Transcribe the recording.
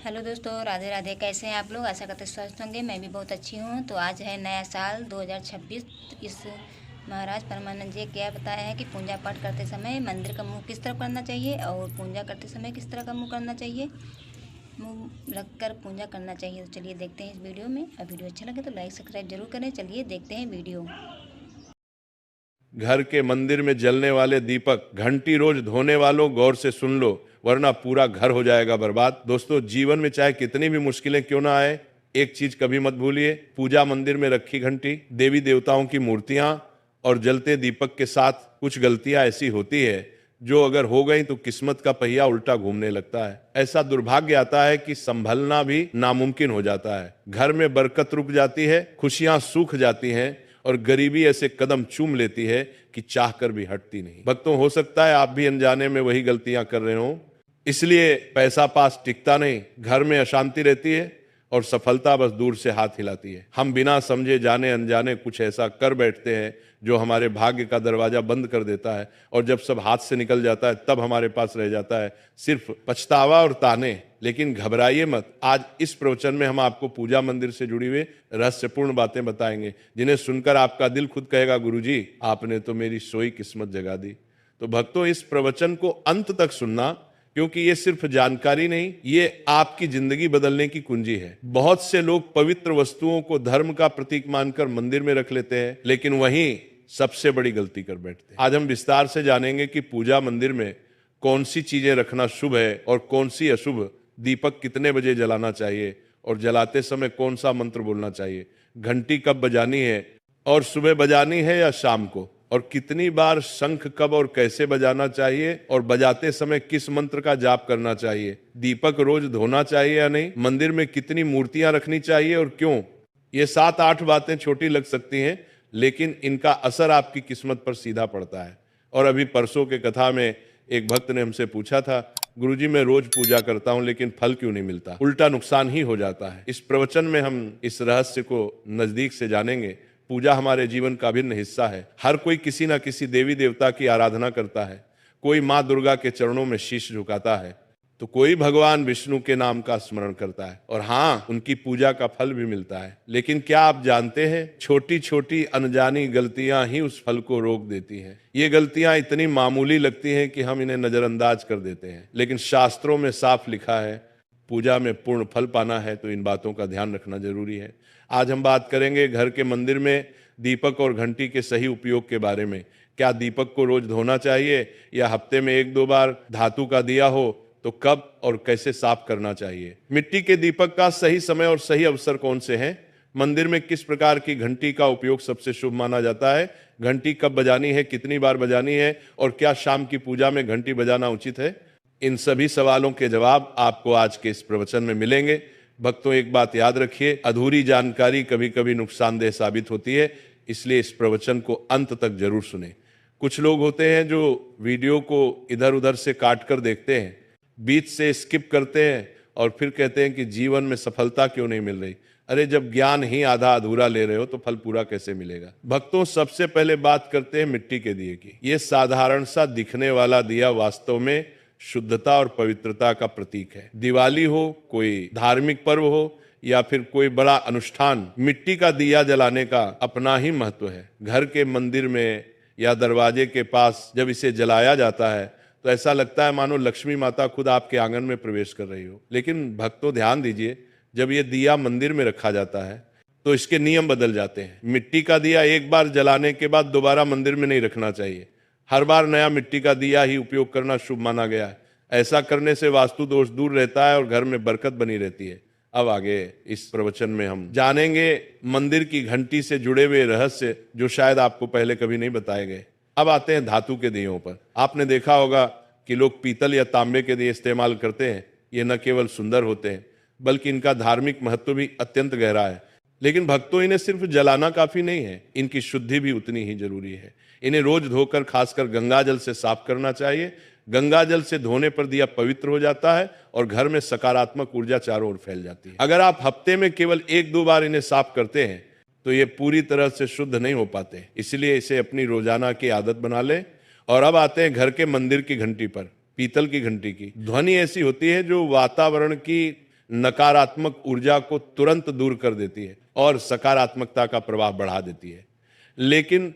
Hello दोस्तों, राधे राधे। कैसे हैं आप लोग? आशा करते स्वस्थ होंगे। मैं भी बहुत अच्छी हूँ। तो आज है नया साल 2026। इस महाराज परमानंद जी क्या बताया है कि पूजा पाठ करते समय मंदिर का मुंह किस तरफ करना चाहिए और पूजा करते समय किस तरह का मुंह करना चाहिए, मुंह रखकर पूजा करना चाहिए। तो चलिए देखते हैं इस वीडियो में। और वीडियो अच्छा लगे तो लाइक सब्सक्राइब जरूर करें। चलिए देखते हैं वीडियो। घर के मंदिर में जलने वाले दीपक, घंटी रोज धोने वालों गौर से सुन लो, वरना पूरा घर हो जाएगा बर्बाद। दोस्तों, जीवन में चाहे कितनी भी मुश्किलें क्यों ना आए, एक चीज कभी मत भूलिए, पूजा मंदिर में रखी घंटी, देवी देवताओं की मूर्तियां और जलते दीपक के साथ कुछ गलतियां ऐसी होती है जो अगर हो गई तो किस्मत का पहिया उल्टा घूमने लगता है। ऐसा दुर्भाग्य आता है कि संभलना भी नामुमकिन हो जाता है। घर में बरकत रुक जाती है, खुशियां सूख जाती हैं और गरीबी ऐसे कदम चूम लेती है कि चाहकर भी हटती नहीं। भक्तों, हो सकता है आप भी अनजाने में वही गलतियां कर रहे हो, इसलिए पैसा पास टिकता नहीं, घर में अशांति रहती है और सफलता बस दूर से हाथ हिलाती है। हम बिना समझे जाने अनजाने कुछ ऐसा कर बैठते हैं जो हमारे भाग्य का दरवाजा बंद कर देता है, और जब सब हाथ से निकल जाता है तब हमारे पास रह जाता है सिर्फ पछतावा और ताने। लेकिन घबराइए मत, आज इस प्रवचन में हम आपको पूजा मंदिर से जुड़ी हुई रहस्यपूर्ण बातें बताएंगे, जिन्हें सुनकर आपका दिल खुद कहेगा, गुरुजी आपने तो मेरी सोई किस्मत जगा दी। तो भक्तों, इस प्रवचन को अंत तक सुनना, क्योंकि ये सिर्फ जानकारी नहीं, ये आपकी जिंदगी बदलने की कुंजी है। बहुत से लोग पवित्र वस्तुओं को धर्म का प्रतीक मानकर मंदिर में रख लेते हैं, लेकिन वहीं सबसे बड़ी गलती कर बैठते हैं। आज हम विस्तार से जानेंगे कि पूजा मंदिर में कौन सी चीजें रखना शुभ है और कौन सी अशुभ, दीपक कितने बजे जलाना चाहिए और जलाते समय कौन सा मंत्र बोलना चाहिए, घंटी कब बजानी है और सुबह बजानी है या शाम को, और कितनी बार शंख कब और कैसे बजाना चाहिए और बजाते समय किस मंत्र का जाप करना चाहिए, दीपक रोज धोना चाहिए या नहीं, मंदिर में कितनी मूर्तियां रखनी चाहिए और क्यों। ये 7-8 बातें छोटी लग सकती हैं, लेकिन इनका असर आपकी किस्मत पर सीधा पड़ता है। और अभी परसों के कथा में एक भक्त ने हमसे पूछा था, गुरुजी मैं रोज पूजा करता हूं लेकिन फल क्यों नहीं मिलता, उल्टा नुकसान ही हो जाता है। इस प्रवचन में हम इस रहस्य को नजदीक से जानेंगे। पूजा हमारे जीवन का अभिन्न हिस्सा है। हर कोई किसी न किसी देवी देवता की आराधना करता है। कोई माँ दुर्गा के चरणों में शीश झुकाता है, तो कोई भगवान विष्णु के नाम का स्मरण करता है, और हाँ, उनकी पूजा का फल भी मिलता है। लेकिन क्या आप जानते हैं, छोटी छोटी अनजानी गलतियां ही उस फल को रोक देती हैं। ये गलतियां इतनी मामूली लगती हैं कि हम इन्हें नजरअंदाज कर देते हैं, लेकिन शास्त्रों में साफ लिखा है, पूजा में पूर्ण फल पाना है तो इन बातों का ध्यान रखना जरूरी है। आज हम बात करेंगे घर के मंदिर में दीपक और घंटी के सही उपयोग के बारे में। क्या दीपक को रोज धोना चाहिए या हफ्ते में 1-2 बार, धातु का दिया हो तो कब और कैसे साफ करना चाहिए, मिट्टी के दीपक का सही समय और सही अवसर कौन से हैं, मंदिर में किस प्रकार की घंटी का उपयोग सबसे शुभ माना जाता है, घंटी कब बजानी है, कितनी बार बजानी है, और क्या शाम की पूजा में घंटी बजाना उचित है। इन सभी सवालों के जवाब आपको आज के इस प्रवचन में मिलेंगे। भक्तों, एक बात याद रखिए, अधूरी जानकारी कभी कभी नुकसानदेह साबित होती है, इसलिए इस प्रवचन को अंत तक जरूर सुने। कुछ लोग होते हैं जो वीडियो को इधर उधर से काट कर देखते हैं, बीच से स्किप करते हैं और फिर कहते हैं कि जीवन में सफलता क्यों नहीं मिल रही। अरे, जब ज्ञान ही आधा अधूरा ले रहे हो तो फल पूरा कैसे मिलेगा। भक्तों, सबसे पहले बात करते हैं मिट्टी के दिए की। ये साधारण सा दिखने वाला दिया वास्तव में शुद्धता और पवित्रता का प्रतीक है। दिवाली हो, कोई धार्मिक पर्व हो या फिर कोई बड़ा अनुष्ठान, मिट्टी का दिया जलाने का अपना ही महत्व है। घर के मंदिर में या दरवाजे के पास जब इसे जलाया जाता है तो ऐसा लगता है मानो लक्ष्मी माता खुद आपके आंगन में प्रवेश कर रही हो। लेकिन भक्तों, ध्यान दीजिए, जब ये दिया मंदिर में रखा जाता है तो इसके नियम बदल जाते हैं। मिट्टी का दिया एक बार जलाने के बाद दोबारा मंदिर में नहीं रखना चाहिए। हर बार नया मिट्टी का दिया ही उपयोग करना शुभ माना गया है। ऐसा करने से वास्तु दोष दूर रहता है और घर में बरकत बनी रहती है। अब आगे इस प्रवचन में हम जानेंगे मंदिर की घंटी से जुड़े हुए रहस्य जो शायद आपको पहले कभी नहीं बताए गए। अब आते हैं धातु के दियों पर। आपने देखा होगा कि लोग पीतल या तांबे के दिए इस्तेमाल करते हैं। ये न केवल सुंदर होते हैं बल्कि इनका धार्मिक महत्व भी अत्यंत गहरा है। लेकिन भक्तों, इन्हें सिर्फ जलाना काफी नहीं है, इनकी शुद्धि भी उतनी ही जरूरी है। इन्हें रोज धोकर खासकर गंगा जल से साफ करना चाहिए। गंगा जल से धोने पर दिया पवित्र हो जाता है और घर में सकारात्मक ऊर्जा चारों ओर फैल जाती है। अगर आप हफ्ते में केवल 1-2 बार इन्हें साफ करते हैं तो ये पूरी तरह से शुद्ध नहीं हो पाते, इसलिए इसे अपनी रोजाना की आदत बना लें। और अब आते हैं घर के मंदिर की घंटी पर। पीतल की घंटी की ध्वनि ऐसी होती है जो वातावरण की नकारात्मक ऊर्जा को तुरंत दूर कर देती है और सकारात्मकता का प्रभाव बढ़ा देती है। लेकिन